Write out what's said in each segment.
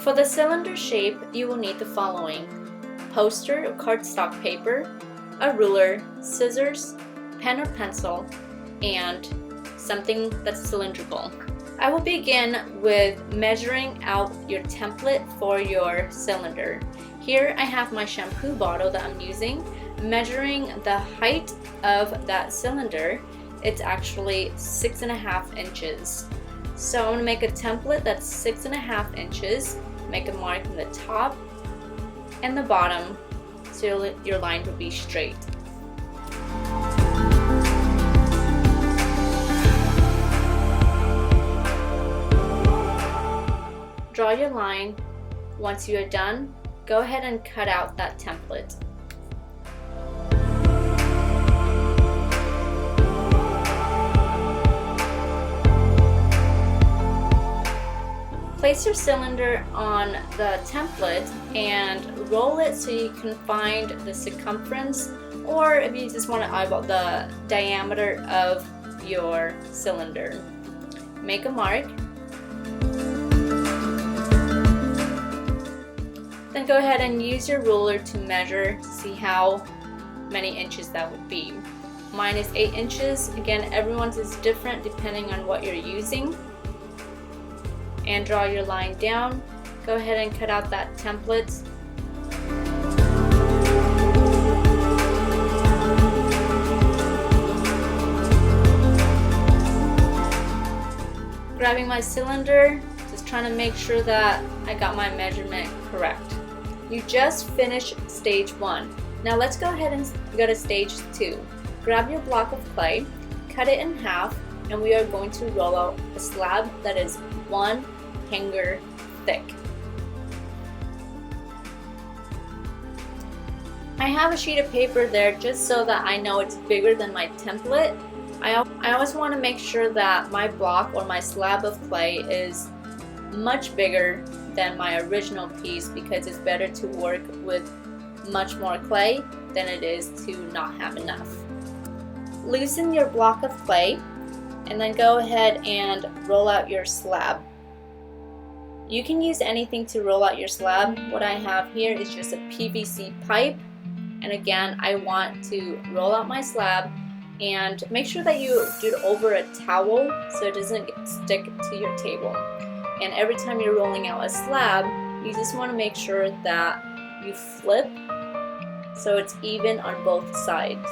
For the cylinder shape, you will need the following: poster or cardstock paper, a ruler, scissors, pen or pencil, and something that's cylindrical. I will begin with measuring out your template for your cylinder. Here I have my shampoo bottle that I'm using. Measuring the height of that cylinder, it's actually 6.5 inches. So I'm going to make a template that's 6.5 inches, make a mark in the top and the bottom so your line will be straight. Draw your line. Once you are done, go ahead and cut out that template. Place your cylinder on the template and roll it so you can find the circumference, or if you just want to eyeball the diameter of your cylinder. Make a mark. Then go ahead and use your ruler to measure to see how many inches that would be. Mine is 8 inches. Again, everyone's is different depending on what you're using. And draw your line down. Go ahead and cut out that template. Grabbing my cylinder, just trying to make sure that I got my measurement correct. You just finished stage 1. Now let's go ahead and go to stage 2. Grab your block of clay, cut it in half, and we are going to roll out a slab that is 1 hanger thick. I have a sheet of paper there just so that I know it's bigger than my template. I always want to make sure that my block or my slab of clay is much bigger than my original piece, because it's better to work with much more clay than it is to not have enough. Loosen your block of clay and then go ahead and roll out your slab. You can use anything to roll out your slab. What I have here is just a PVC pipe, and again I want to roll out my slab and make sure that you do it over a towel so it doesn't stick to your table. And every time you're rolling out a slab, you just want to make sure that you flip so it's even on both sides.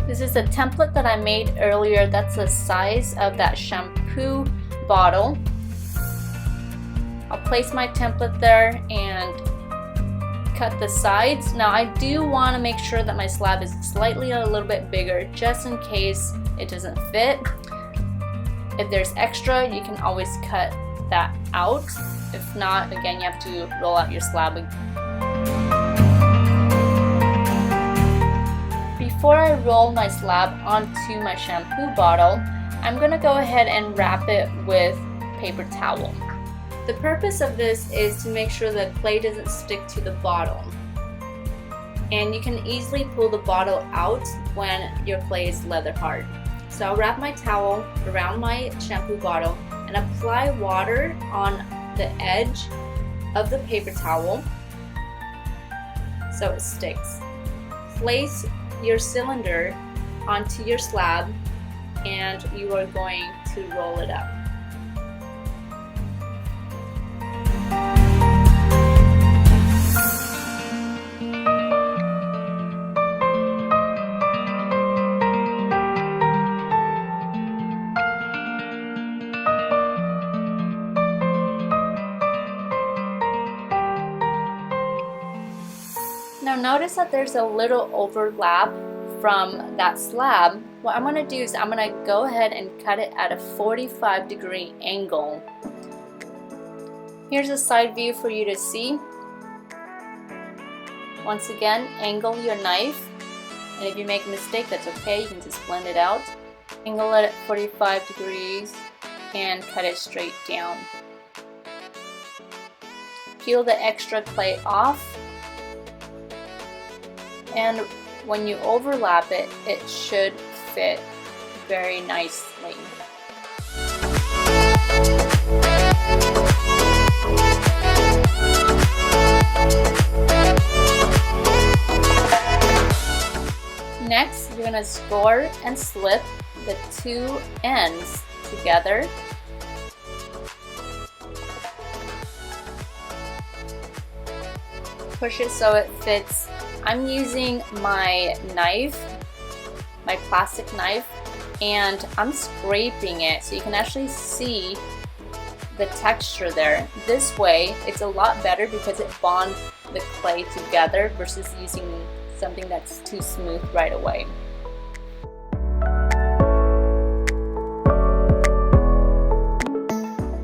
This is a template that I made earlier. That's the size of that shampoo bottle. I'll place my template there and cut the sides. Now I do want to make sure that my slab is slightly a little bit bigger just in case it doesn't fit. If there's extra, you can always cut that out. If not, again, you have to roll out your slab again. Before I roll my slab onto my shampoo bottle, I'm going to go ahead and wrap it with paper towel. The purpose of this is to make sure the clay doesn't stick to the bottle. And you can easily pull the bottle out when your clay is leather hard. So I'll wrap my towel around my shampoo bottle and apply water on the edge of the paper towel so it sticks. Place your cylinder onto your slab and you are going to roll it up. Now notice that there's a little overlap from that slab. What I'm going to do is I'm going to go ahead and cut it at a 45-degree angle. Here's a side view for you to see. Once again, angle your knife, and if you make a mistake, that's okay, you can just blend it out. Angle it at 45 degrees and cut it straight down. Peel the extra clay off, and when you overlap it, it should fit very nicely. Next, you're going to score and slip the two ends together. Push it so it fits. I'm using my knife, my plastic knife, and I'm scraping it so you can actually see the texture there. This way, it's a lot better because it bonds the clay together versus using something that's too smooth right away.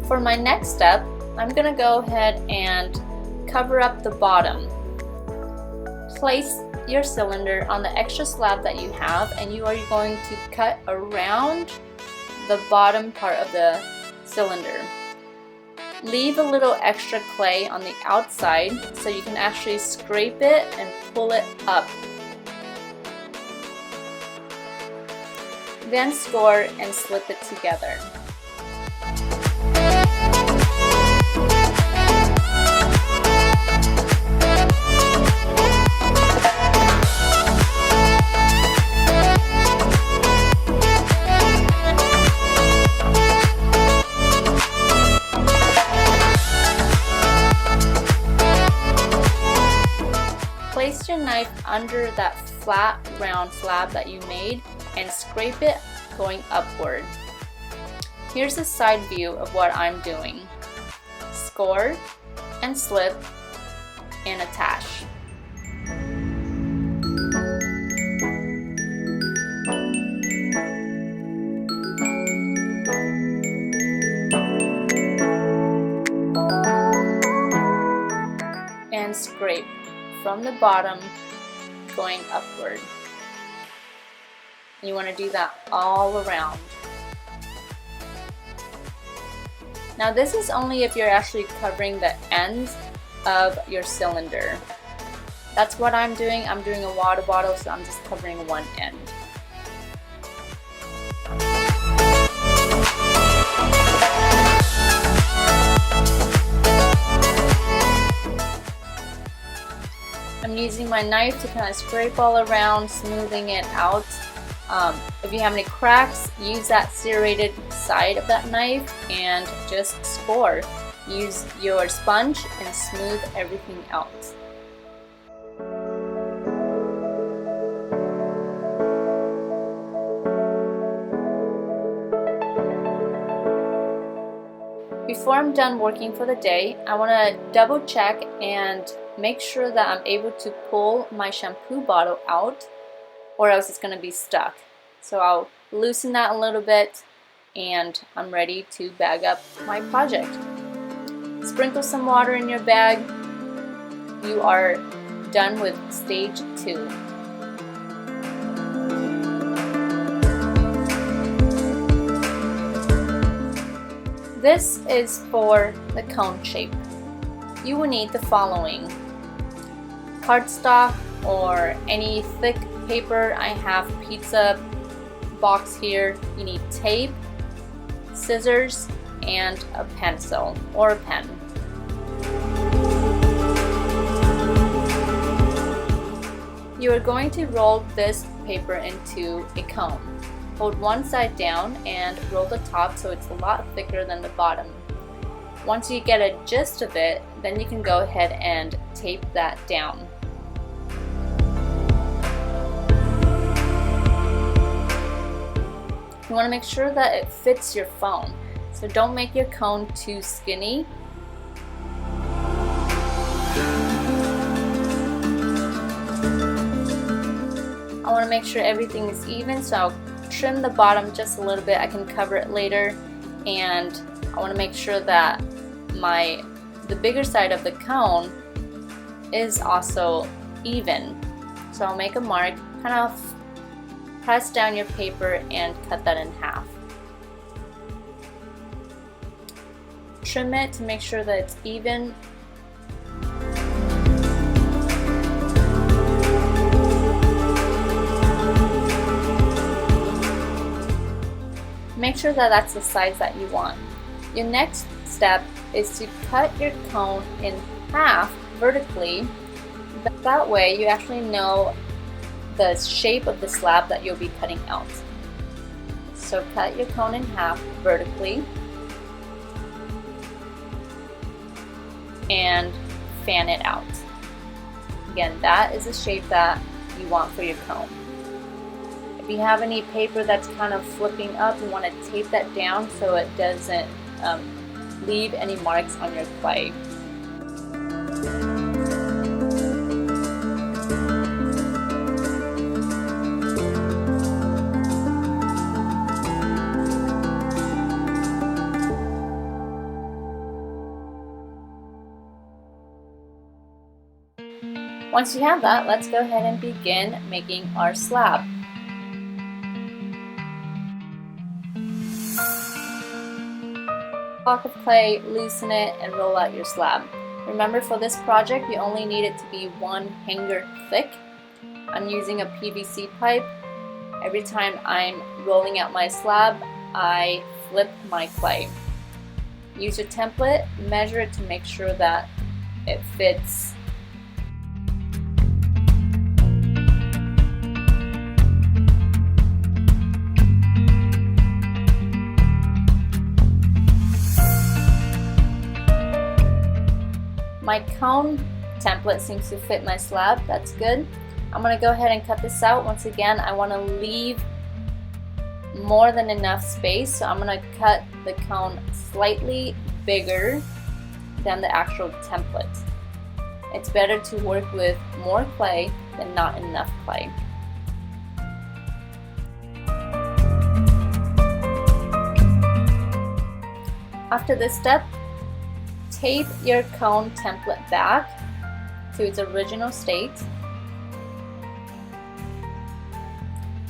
For my next step, I'm gonna go ahead and cover up the bottom. Place your cylinder on the extra slab that you have, and you are going to cut around the bottom part of the cylinder. Leave a little extra clay on the outside so you can actually scrape it and pull it up. Then score and slip it together. Place your knife under that flat round slab that you made and scrape it going upward. Here's a side view of what I'm doing. Score and slip and attach. And scrape from the bottom going upward. You want to do that all around. Now this is only if you're actually covering the ends of your cylinder. That's what I'm doing. I'm doing a water bottle, so I'm just covering one end. I'm using my knife to kind of scrape all around, smoothing it out. If you have any cracks, use that serrated side of that knife and just score. Use your sponge and smooth everything out. Before I'm done working for the day, I want to double check and make sure that I'm able to pull my shampoo bottle out, or else it's going to be stuck. So I'll loosen that a little bit and I'm ready to bag up my project. Sprinkle some water in your bag. You are done with stage 2. This is for the cone shape. You will need the following: cardstock or any thick paper. I have pizza box here. You need tape, scissors, and a pencil or a pen. You are going to roll this paper into a cone. Hold one side down and roll the top so it's a lot thicker than the bottom. Once you get a gist of it, then you can go ahead and tape that down. You want to make sure that it fits your phone, so don't make your cone too skinny. I want to make sure everything is even, so I'll trim the bottom just a little bit. I can cover it later, and I want to make sure that the bigger side of the cone is also even. So I'll make a mark, kind of press down your paper and cut that in half. Trim it to make sure that it's even. Make sure that that's the size that you want. Your next step is to cut your cone in half vertically. That way you actually know the shape of the slab that you'll be cutting out. So cut your cone in half vertically and fan it out. Again, that is the shape that you want for your cone. If you have any paper that's kind of flipping up, you want to tape that down so it doesn't leave any marks on your clay. Once you have that, let's go ahead and begin making our slab. Block of clay, loosen it, and roll out your slab. Remember, for this project, you only need it to be 1 hanger thick. I'm using a PVC pipe. Every time I'm rolling out my slab, I flip my clay. Use your template, measure it to make sure that it fits. My cone template seems to fit my slab. That's good. I'm going to go ahead and cut this out. Once again, I want to leave more than enough space, so I'm going to cut the cone slightly bigger than the actual template. It's better to work with more clay than not enough clay. After this step, tape your cone template back to its original state,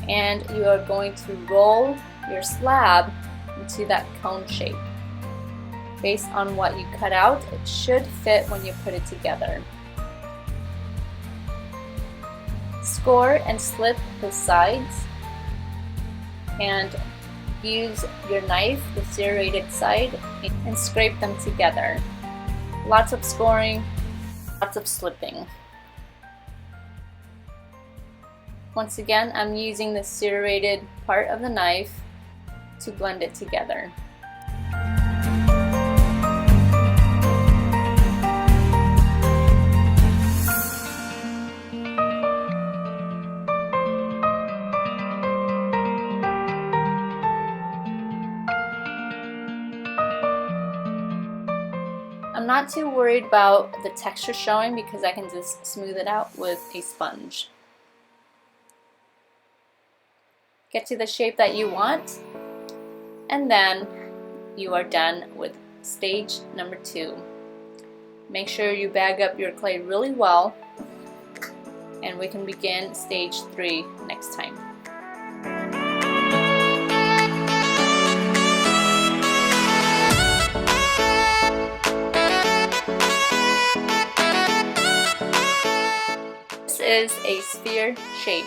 and you are going to roll your slab into that cone shape. Based on what you cut out, it should fit when you put it together. Score and slip the sides, and use your knife, the serrated side, and scrape them together. Lots of scoring, lots of slipping. Once again, I'm using the serrated part of the knife to blend it together. I'm not too worried about the texture showing because I can just smooth it out with a sponge. Get to the shape that you want, and then you are done with stage number 2. Make sure you bag up your clay really well, and we can begin stage 3 next time. Is a sphere shape.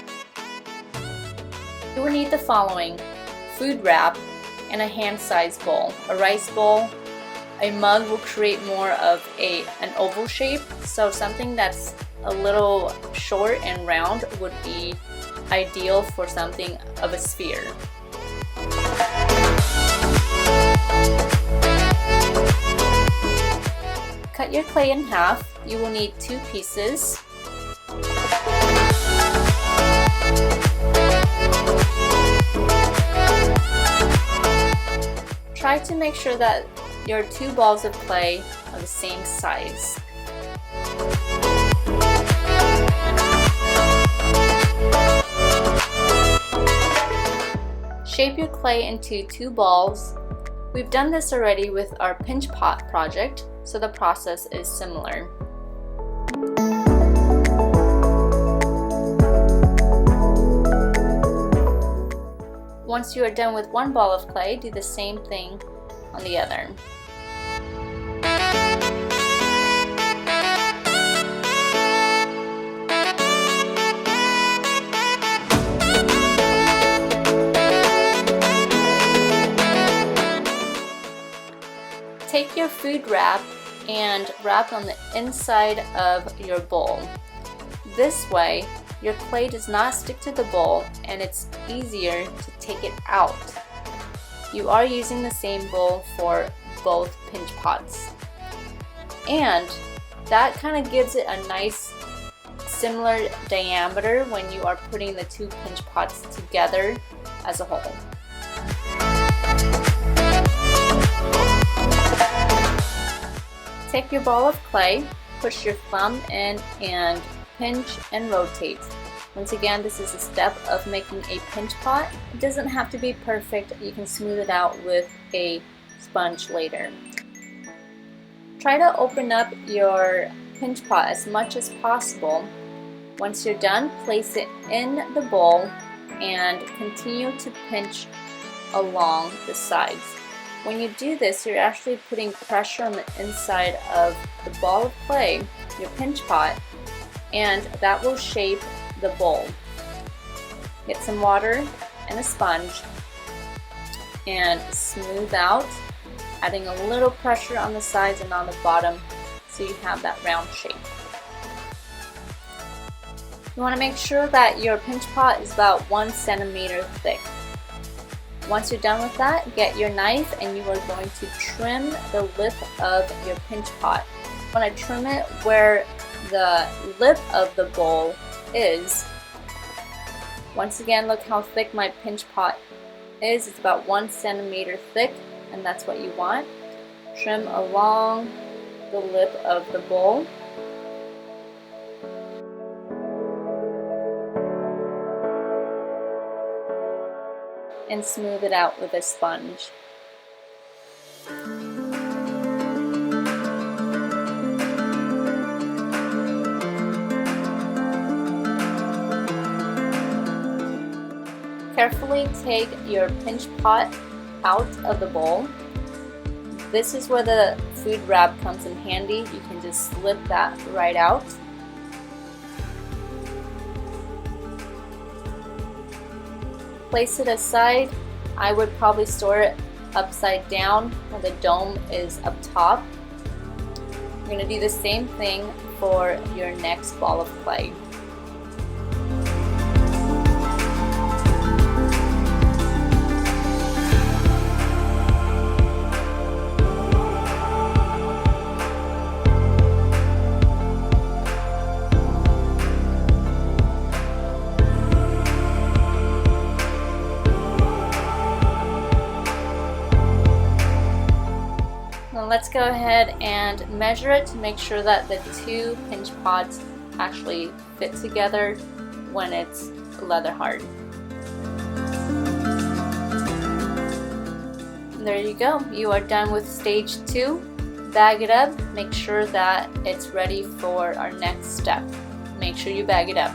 You will need the following: food wrap and a hand-sized bowl. A rice bowl, a mug will create more of an oval shape, so something that's a little short and round would be ideal for something of a sphere. Cut your clay in half. You will need 2 pieces. Try to make sure that your 2 balls of clay are the same size. Shape your clay into 2 balls. We've done this already with our pinch pot project, so the process is similar. Once you are done with one ball of clay, do the same thing on the other. Take your food wrap and wrap on the inside of your bowl. This way, your clay does not stick to the bowl and it's easier to take it out. You are using the same bowl for both pinch pots. And that kind of gives it a nice similar diameter when you are putting the two pinch pots together as a whole. Take your ball of clay, push your thumb in and pinch and rotate. Once again, this is a step of making a pinch pot. It doesn't have to be perfect. You can smooth it out with a sponge later. Try to open up your pinch pot as much as possible. Once you're done, place it in the bowl and continue to pinch along the sides. When you do this, you're actually putting pressure on the inside of the ball of clay, your pinch pot, and that will shape the bowl. Get some water and a sponge and smooth out, adding a little pressure on the sides and on the bottom so you have that round shape. You want to make sure that your pinch pot is about 1 centimeter thick. Once you're done with that, get your knife and you are going to trim the lip of your pinch pot. You want to trim it where the lip of the bowl is. Once again, look how thick my pinch pot is. It's about 1 centimeter thick, and that's what you want. Trim along the lip of the bowl. And smooth it out with a sponge. Carefully take your pinch pot out of the bowl. This is where the food wrap comes in handy. You can just slip that right out. Place it aside. I would probably store it upside down where the dome is up top. You're going to do the same thing for your next ball of clay. Let's go ahead and measure it to make sure that the two pinch pots actually fit together when it's leather hard. There you go. You are done with stage 2. Bag it up. Make sure that it's ready for our next step. Make sure you bag it up.